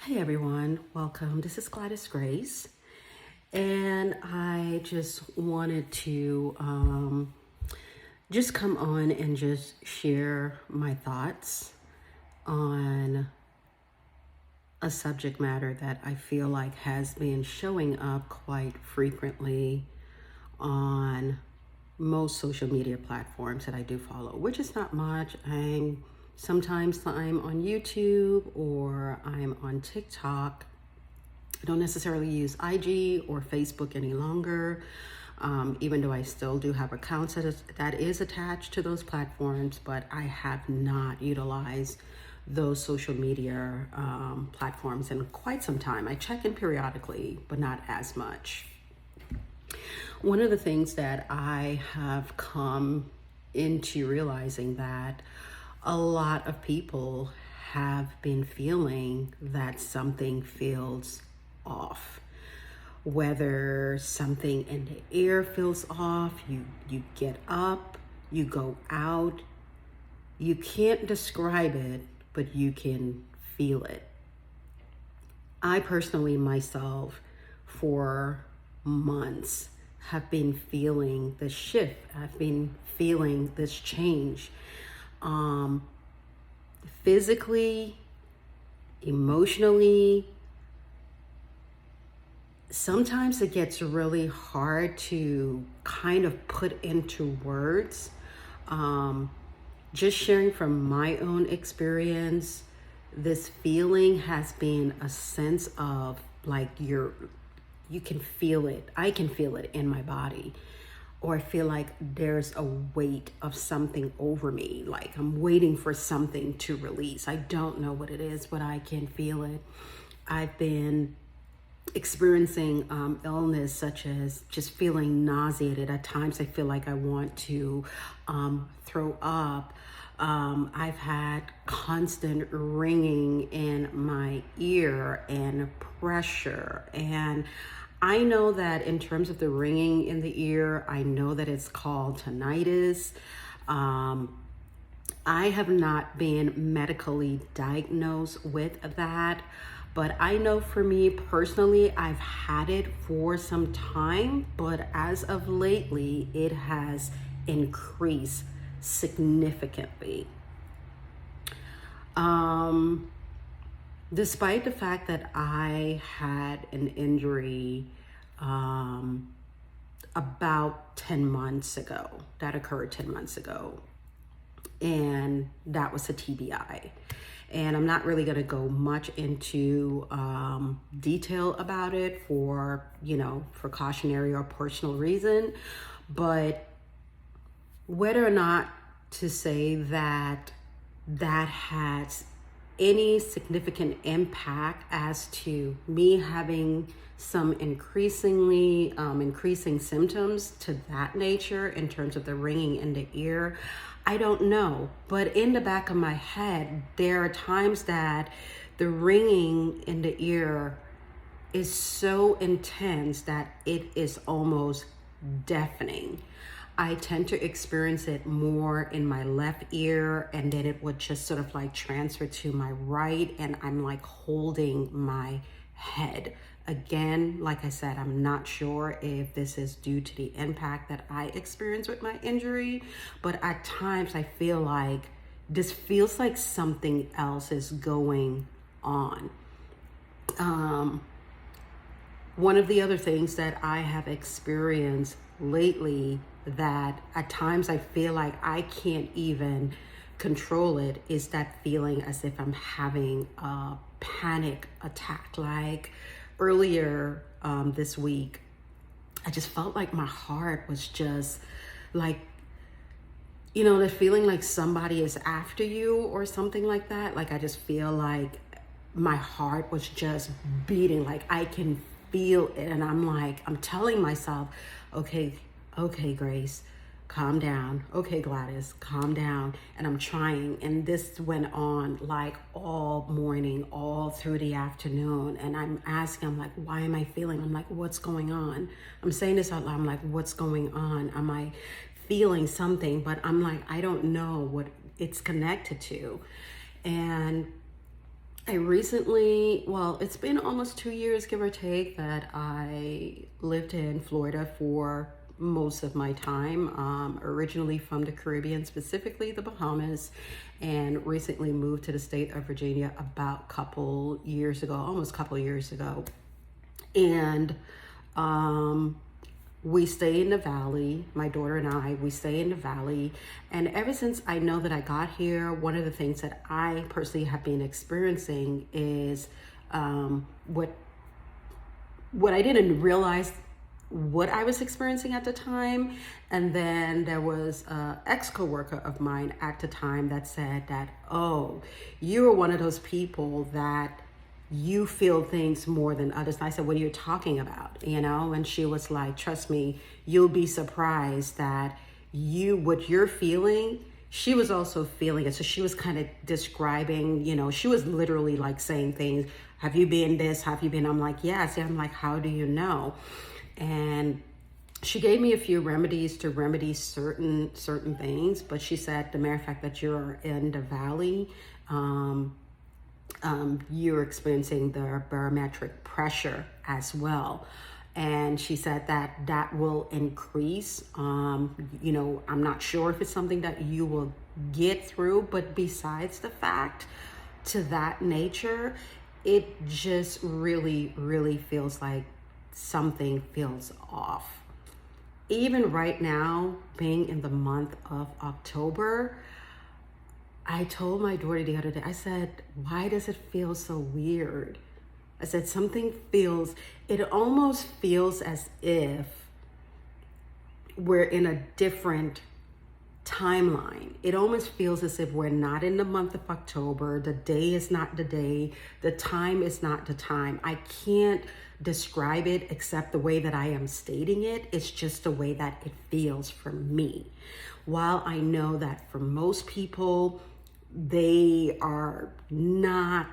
Hey everyone, welcome. This is Gladys Grace, and I just wanted to just come on and just share my thoughts on a subject matter that I feel like has been showing up quite frequently on most social media platforms that I do follow, which is not much. Sometimes I'm on YouTube or I'm on TikTok. I don't necessarily use IG or Facebook any longer, even though I still do have accounts that is attached to those platforms, but I have not utilized those social media platforms in quite some time. I check in periodically, but not as much. One of the things that I have come into realizing that a lot of people have been feeling that something feels off. Whether something in the air feels off, you get up, you go out, you can't describe it, but you can feel it. I personally myself, for months, have been feeling the shift. I've been feeling this change. Physically, emotionally. Sometimes it gets really hard to kind of put into words. Just sharing from my own experience, this feeling has been a sense of like you can feel it. I can feel it in my body. Or I feel like there's a weight of something over me, like I'm waiting for something to release. I don't know what it is, but I can feel it. I've been experiencing illness, such as just feeling nauseated. At times I feel like I want to throw up. I've had constant ringing in my ear and pressure. And I know that in terms of the ringing in the ear, I know that it's called tinnitus. I have not been medically diagnosed with that, but I know for me personally, I've had it for some time, but as of lately, it has increased significantly. Despite the fact that I had an injury about 10 months ago, that occurred 10 months ago, and that was a TBI. And I'm not really going to go much into detail about it for cautionary or personal reason, but whether or not to say that that has any significant impact as to me having some increasing symptoms to that nature in terms of the ringing in the ear, I don't know. But in the back of my head, there are times that the ringing in the ear is so intense that it is almost deafening. I tend to experience it more in my left ear, and then it would just sort of like transfer to my right, and I'm like holding my head. Again, like I said, I'm not sure if this is due to the impact that I experienced with my injury, but at times I feel like this feels like something else is going on. One of the other things that I have experienced lately that at times I feel like I can't even control it is that feeling as if I'm having a panic attack. Like earlier this week, I just felt like my heart was just like, the feeling like somebody is after you or something like that. Like I just feel like my heart was just beating, like I can feel it. And I'm telling myself, okay, Grace, calm down. Okay, Gladys, calm down. And I'm trying. And this went on like all morning, all through the afternoon. And I'm like, why am I feeling? I'm like, what's going on? I'm saying this out loud. I'm like, what's going on? Am I feeling something? But I'm like, I don't know what it's connected to. And I recently, well, it's been almost 2 years, give or take, that I lived in Florida for most of my time. Originally from the Caribbean, specifically the Bahamas, and recently moved to the state of Virginia about couple years ago, almost couple years ago. And we stay in the valley, my daughter and I, we stay in the valley. And ever since I know that I got here, one of the things that I personally have been experiencing is what I didn't realize what I was experiencing at the time. And then there was an ex-coworker of mine at the time that said that, oh, you are one of those people that you feel things more than others. And I said, what are you talking about? And she was like, trust me, you'll be surprised that what you're feeling, she was also feeling it. So she was kind of describing, she was literally like saying things. Have you been this? Have you been? I'm like, yes. And I'm like, how do you know? And she gave me a few remedies to remedy certain things. But she said, the mere fact that you're in the valley, you're experiencing the barometric pressure as well. And she said that will increase. I'm not sure if it's something that you will get through, but besides the fact to that nature, it just really, really feels like something feels off. Even right now, being in the month of October, I told my daughter the other day, I said, why does it feel so weird? I said, it almost feels as if we're in a different timeline. It almost feels as if we're not in the month of October. The day is not the day. The time is not the time. I can't describe it except the way that I am stating it. It's just the way that it feels for me. While I know that for most people, they are not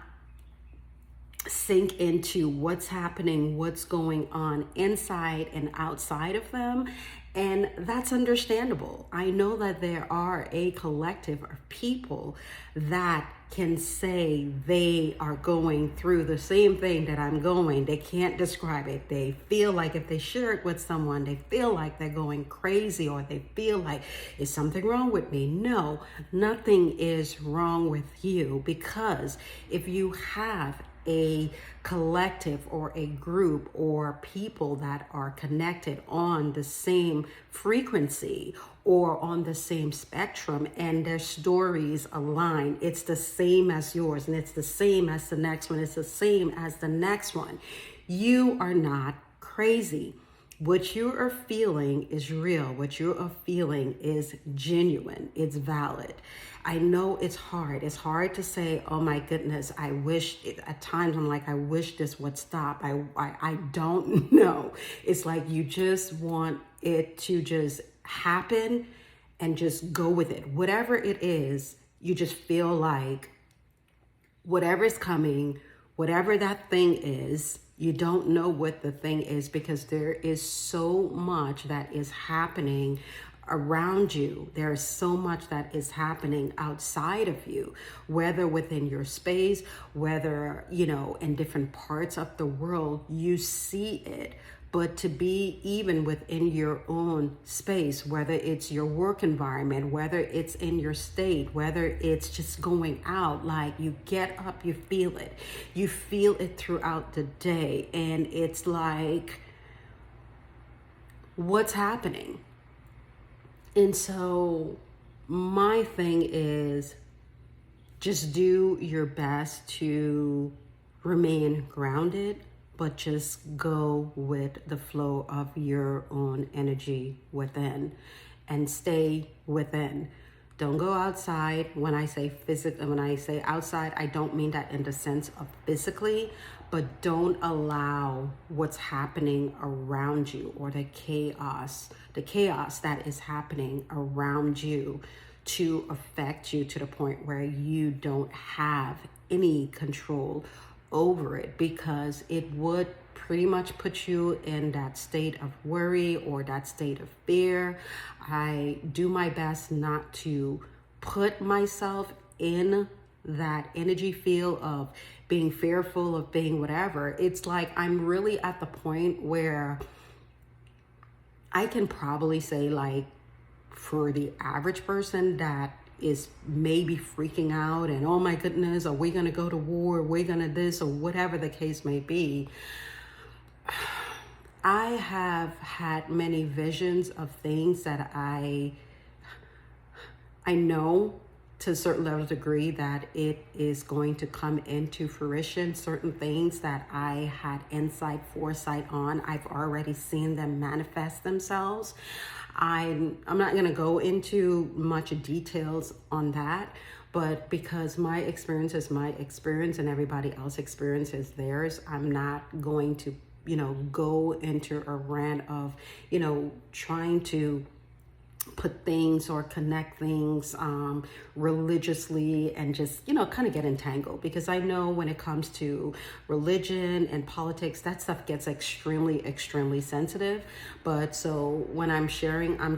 sink into what's happening, what's going on inside and outside of them. And that's understandable. I know that there are a collective of people that can say they are going through the same thing that I'm going. They can't describe it. They feel like if they share it with someone, they feel like they're going crazy, or they feel like, is something wrong with me? No, nothing is wrong with you, because if you have a collective or a group or people that are connected on the same frequency or on the same spectrum, and their stories align, it's the same as yours, and it's the same as the next one, it's the same as the next one. You are not crazy. What you are feeling is real. What you are feeling is genuine. It's valid. I know it's hard. It's hard to say, oh my goodness, I wish, at times I'm like, I wish this would stop. I don't know. It's like you just want it to just happen and just go with it. Whatever it is, you just feel like whatever is coming, whatever that thing is, you don't know what the thing is, because there is so much that is happening around you. There is so much that is happening outside of you, whether within your space, whether, in different parts of the world, you see it. But to be even within your own space, whether it's your work environment, whether it's in your state, whether it's just going out, like you get up, you feel it. You feel it throughout the day. And it's like, what's happening? And so my thing is, just do your best to remain grounded, but just go with the flow of your own energy within, and stay within. Don't go outside. When I say outside, I don't mean that in the sense of physically, but don't allow what's happening around you, or the chaos that is happening around you, to affect you to the point where you don't have any control over it, because it would pretty much put you in that state of worry or that state of fear. I do my best not to put myself in that energy field of being fearful, of being whatever, it's like I'm really at the point where I can probably say, like, for the average person that is maybe freaking out and, oh my goodness, are we going to go to war? Are we going to this, or whatever the case may be? I have had many visions of things that I know to a certain level of degree that it is going to come into fruition. Certain things that I had insight, foresight on, I've already seen them manifest themselves. I'm not going to go into much details on that, but because my experience is my experience and everybody else's experience is theirs, I'm not going to, go into a rant of, trying to put things or connect things religiously and just, kind of get entangled, because I know when it comes to religion and politics, that stuff gets extremely sensitive. But so when I'm sharing, I'm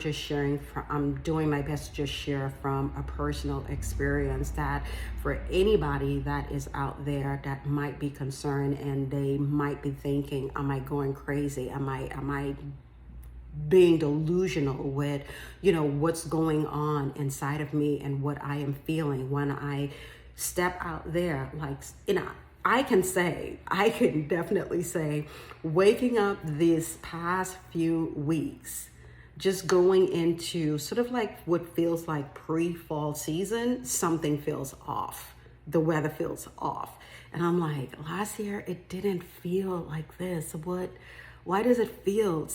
doing my best to just share from a personal experience, that for anybody that is out there that might be concerned and they might be thinking, am I going crazy? Am I being delusional with, what's going on inside of me and what I am feeling when I step out there? Like, I can definitely say, waking up these past few weeks, just going into sort of like what feels like pre-fall season, something feels off. The weather feels off. And I'm like, last year it didn't feel like this. Why does it feel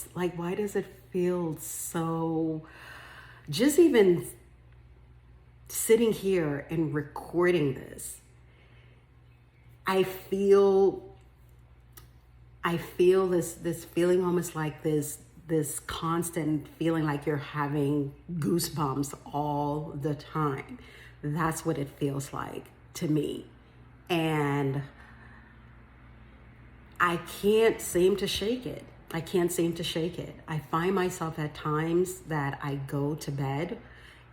so, just even sitting here and recording this, I feel this feeling, almost like this constant feeling like you're having goosebumps all the time. That's what it feels like to me. And I can't seem to shake it. I find myself at times that I go to bed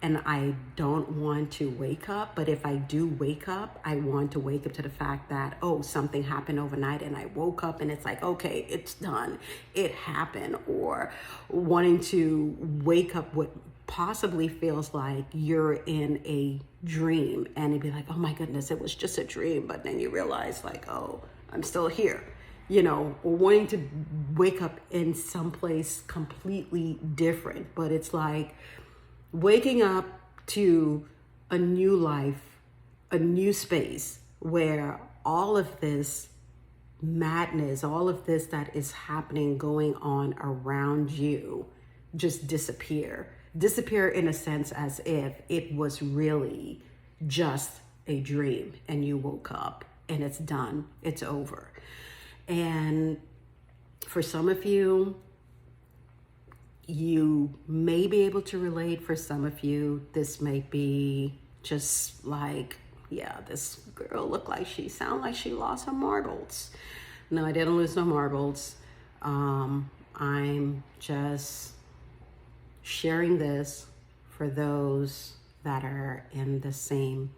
and I don't want to wake up. But if I do wake up, I want to wake up to the fact that, oh, something happened overnight and I woke up and it's like, okay, it's done. It happened. Or wanting to wake up what possibly feels like you're in a dream and it'd be like, oh my goodness, it was just a dream. But then you realize, like, oh, I'm still here. Or wanting to wake up in someplace completely different. But it's like waking up to a new life, a new space where all of this madness, all of this that is happening, going on around you, just disappear in a sense, as if it was really just a dream and you woke up and it's done, it's over. And for some of you, you may be able to relate. For some of you, this may be just like, yeah, this girl sound like she lost her marbles. No, I didn't lose no marbles. I'm just sharing this for those that are in the same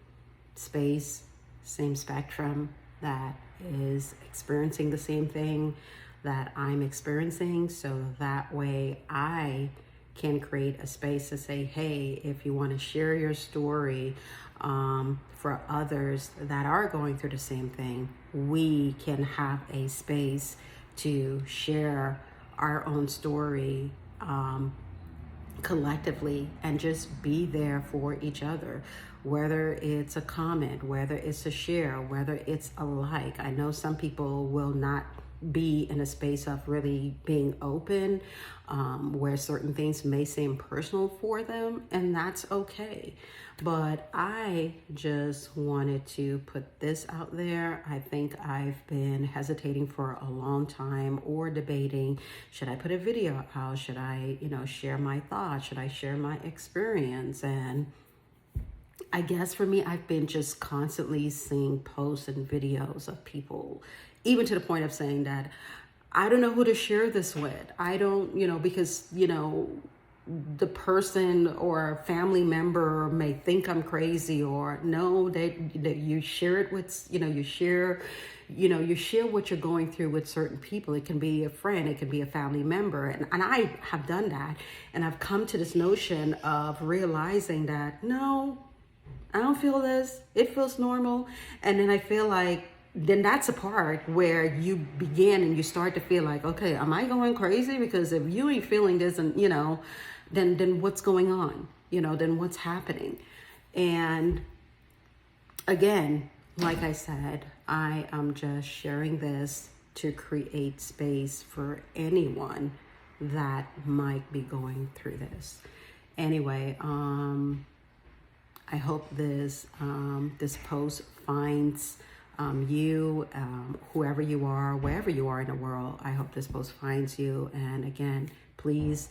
space, same spectrum, that is experiencing the same thing that I'm experiencing, so that way I can create a space to say, hey, if you want to share your story for others that are going through the same thing, we can have a space to share our own story collectively and just be there for each other. Whether it's a comment, whether it's a share, whether it's a like. I know some people will not be in a space of really being open, where certain things may seem personal for them, and that's okay. But I just wanted to put this out there. I think I've been hesitating for a long time, or debating, should I put a video out? Should I, share my thoughts? Should I share my experience? And I guess for me, I've been just constantly seeing posts and videos of people, even to the point of saying that I don't know who to share this with. I don't, because, the person or family member may think I'm crazy, or no, that you share it with, you share what you're going through with certain people. It can be a friend, it can be a family member. And I have done that. And I've come to this notion of realizing that, no, I don't feel this. It feels normal. And then I feel like, then that's a part where you begin and you start to feel like, okay, am I going crazy? Because if you ain't feeling this, and then what's going on? Then what's happening? And again, like I said, I am just sharing this to create space for anyone that might be going through this. Anyway, I hope this post finds you, whoever you are, wherever you are in the world. I hope this post finds you. And again, please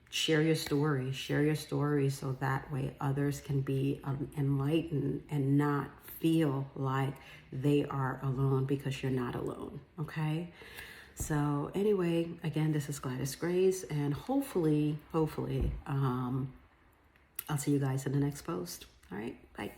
share your story. Share your story so that way others can be enlightened and not feel like they are alone, because you're not alone. Okay? So anyway, again, this is Gladys Grace, and hopefully, I'll see you guys in the next post. All right, bye.